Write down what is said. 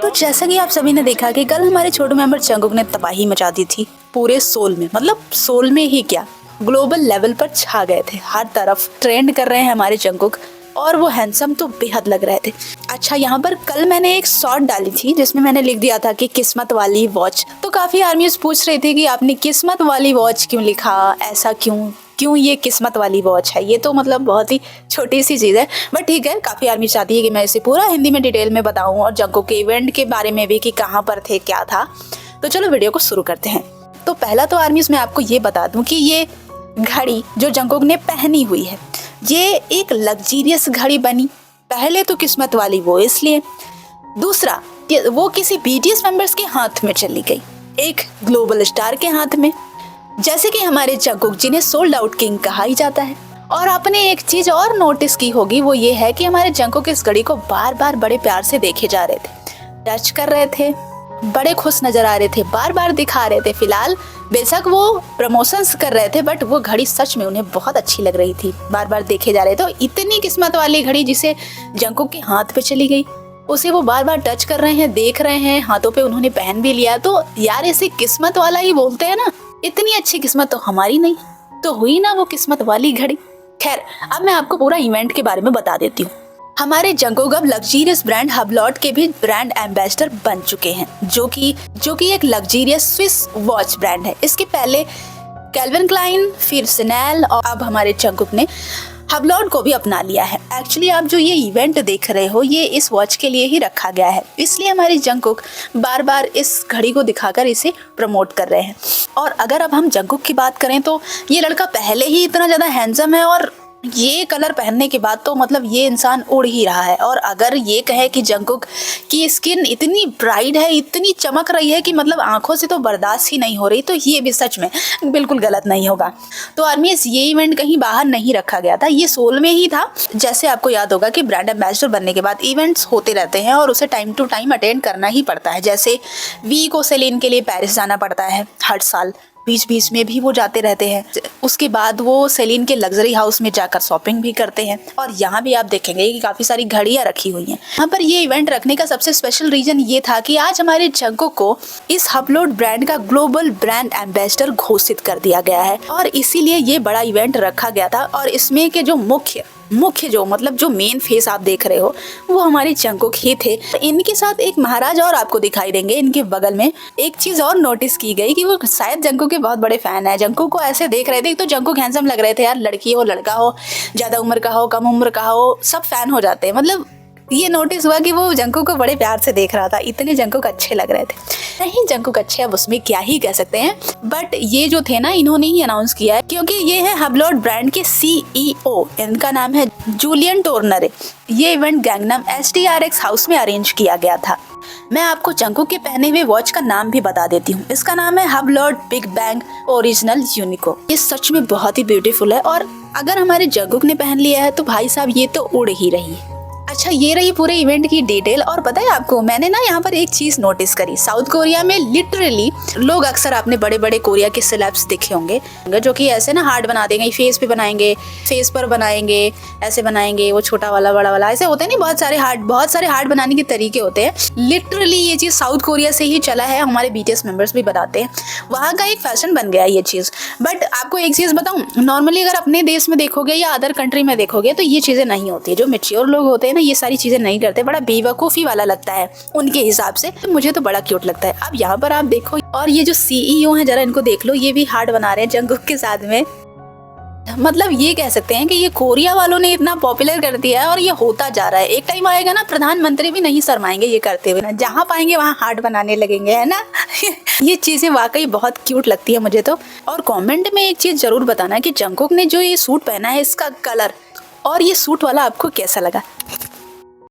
तो जैसा कि आप सभी ने देखा कि कल हमारे छोटे मेंबर जंगकुक ने तबाही मचा दी थी पूरे सोल में, मतलब सोल में ही क्या, ग्लोबल लेवल पर छा गए थे। हर तरफ ट्रेंड कर रहे हैं हमारे जंगकुक और वो हैंडसम तो बेहद लग रहे थे। अच्छा, यहाँ पर कल मैंने एक शॉर्ट डाली थी जिसमें मैंने लिख दिया था कि किस्मत वाली वॉच। तो काफी आर्मीज पूछ रही थी कि आपने किस्मत वाली वॉच क्यों लिखा, ऐसा क्यों ये किस्मत वाली वॉच है। ये तो मतलब बहुत ही छोटी सी चीज़ है, बट ठीक है, काफ़ी आर्मी चाहती है कि मैं इसे पूरा हिंदी में डिटेल में बताऊं और जंगकुक के इवेंट के बारे में भी कि कहाँ पर थे, क्या था। तो चलो वीडियो को शुरू करते हैं। तो पहला तो आर्मीज मैं आपको ये बता दूं कि ये घड़ी जो जंगकुक ने पहनी हुई है ये एक लग्जीरियस घड़ी बनी। पहले तो किस्मत वाली वो इसलिए, दूसरा वो किसी बीटीएस मेंबर्स के हाथ में चली गई, एक ग्लोबल स्टार के हाथ में, जैसे कि हमारे जंगकुक जिन्हें सोल्ड आउट किंग कहा ही जाता है। और आपने एक चीज और नोटिस की होगी, वो ये है कि हमारे जंगकुक इस घड़ी को बार बार बड़े प्यार से देखे जा रहे थे, टच कर रहे थे, बड़े खुश नजर आ रहे थे, बार बार दिखा रहे थे। फिलहाल बेशक वो प्रमोशंस कर रहे थे बट वो घड़ी सच में उन्हें बहुत अच्छी लग रही थी, बार बार देखे जा रहे थे। तो इतनी किस्मत वाली घड़ी जिसे जंगकुक के हाथ पे चली गई, उसे वो बार बार टच कर रहे हैं, देख रहे हैं, हाथों पे उन्होंने पहन भी लिया। तो यार इसे किस्मत वाला ही बोलते हैं ना। इतनी अच्छी किस्मत तो हमारी नहीं, तो हुई ना वो किस्मत वाली घड़ी। खैर, अब मैं आपको पूरा इवेंट के बारे में बता देती हूँ। हमारे जंगकुक अब लग्जीरियस ब्रांड हबलॉट के भी ब्रांड एम्बेसडर बन चुके हैं, जो कि एक लग्जीरियस स्विस वॉच ब्रांड है। इसके पहले कैल्विन क्लाइन, फिर सिनेल और अब हमारे जंगकुक ने हबलॉट को भी अपना लिया है। एक्चुअली आप जो ये इवेंट देख रहे हो ये इस वॉच के लिए ही रखा गया है, इसलिए हमारे जंगकुक बार बार इस घड़ी को दिखाकर इसे प्रमोट कर रहे हैं। और अगर अब हम जंगकुक की बात करें तो ये लड़का पहले ही इतना ज़्यादा हैंडसम है और ये कलर पहनने के बाद तो मतलब ये इंसान उड़ ही रहा है। और अगर ये कहे कि जंगकुक की स्किन इतनी ब्राइट है, इतनी चमक रही है कि मतलब आंखों से तो बर्दाश्त ही नहीं हो रही, तो ये भी सच में बिल्कुल गलत नहीं होगा। तो आर्मीज ये इवेंट कहीं बाहर नहीं रखा गया था, ये सोल में ही था। जैसे आपको याद होगा कि ब्रांड एम्बेसडर बनने के बाद इवेंट्स होते रहते हैं और उसे टाइम टू टाइम अटेंड करना ही पड़ता है। जैसे वी को सेलिन के लिए पेरिस जाना पड़ता है हर साल, बीच बीच में भी वो जाते रहते हैं। उसके बाद वो सेलिन के लग्जरी हाउस में जाकर शॉपिंग भी करते हैं। और यहाँ भी आप देखेंगे कि काफ़ी सारी घड़ियाँ रखी हुई हैं। यहाँ पर ये इवेंट रखने का सबसे स्पेशल रीजन ये था कि आज हमारे जंगकुक को इस हबलॉट ब्रांड का ग्लोबल ब्रांड एम्बेसडर घोषित कर दिया गया है और इसीलिए ये बड़ा इवेंट रखा गया था। और इसमें के जो मुख्य जो मतलब जो मेन फेस आप देख रहे हो वो हमारे जंगकुक ही थे। इनके साथ एक महाराज और आपको दिखाई देंगे इनके बगल में। एक चीज और नोटिस की गई कि वो शायद जंगकुक के बहुत बड़े फैन है। जंगकुक को ऐसे देख रहे थे तो जंगकुक हैंडसम लग रहे थे यार, लड़की हो लड़का हो, ज्यादा उम्र का हो कम उम्र का हो, सब फैन हो जाते हैं। मतलब ये नोटिस हुआ कि वो जंगकुक को बड़े प्यार से देख रहा था, इतने जंगकुक अच्छे लग रहे थे। नहीं, जंगकुक अच्छे अब उसमें क्या ही कह सकते हैं, बट ये जो थे ना इन्होंने ही अनाउंस किया है क्योंकि ये है हबलॉट ब्रांड के CEO, इनका नाम है जूलियन टोर्नर। ये इवेंट गैंगनम STRX हाउस में अरेंज किया गया था। मैं आपको जंगकुक के पहने हुए वॉच का नाम भी बता देती हूँ, इसका नाम है हबलॉट बिग बैंग ओरिजिनल यूनिको। ये सच में बहुत ही ब्यूटीफुल है और अगर हमारे जंगकुक ने पहन लिया है तो भाई साहब ये तो उड़ ही रही है। अच्छा, ये रही पूरे इवेंट की डिटेल। और पता है आपको, मैंने ना यहाँ पर एक चीज नोटिस करी। साउथ कोरिया में लिटरली लोग अक्सर आपने बड़े बड़े कोरिया के सेलेब्स देखे होंगे जो कि ऐसे ना हार्ट बना देंगे, फेस पे बनाएंगे, फेस पर बनाएंगे, ऐसे बनाएंगे, वो छोटा वाला बड़ा वाला ऐसे होते हैं नहीं, बहुत सारे हार्ट बनाने के तरीके होते हैं। लिटरली ये चीज साउथ कोरिया से ही चला है, हमारे BTS मेंबर्स भी बताते हैं, वहाँ का एक फैशन बन गया ये चीज। बट आपको एक चीज बताऊं, नॉर्मली अगर अपने देश में देखोगे या अदर कंट्री में देखोगे तो ये चीजें नहीं होती। जो मैच्योर लोग होते हैं ना ये सारी चीजें नहीं करते, बड़ा बेवकूफी वाला लगता है उनके हिसाब से। तो मुझे तो बड़ा क्यूट लगता है। अब यहाँ पर आप देखो, और ये जो CEO है जरा इनको देख लो, ये भी हार्ट बना रहे हैं जंगकुक के साथ में। मतलब ये कह सकते हैं कि ये कोरिया वालों ने इतना पॉपुलर कर दिया है और ये होता जा रहा है। एक टाइम आएगा ना प्रधानमंत्री भी नहीं शर्माएंगे ये करते हुए, ना जहाँ पाएंगे वहाँ हार्ट बनाने लगेंगे, है ना। ये चीजें वाकई बहुत क्यूट लगती है मुझे तो। और कमेंट में एक चीज जरूर बताना कि जंगकुक ने जो ये सूट पहना है इसका कलर और ये सूट वाला आपको कैसा लगा।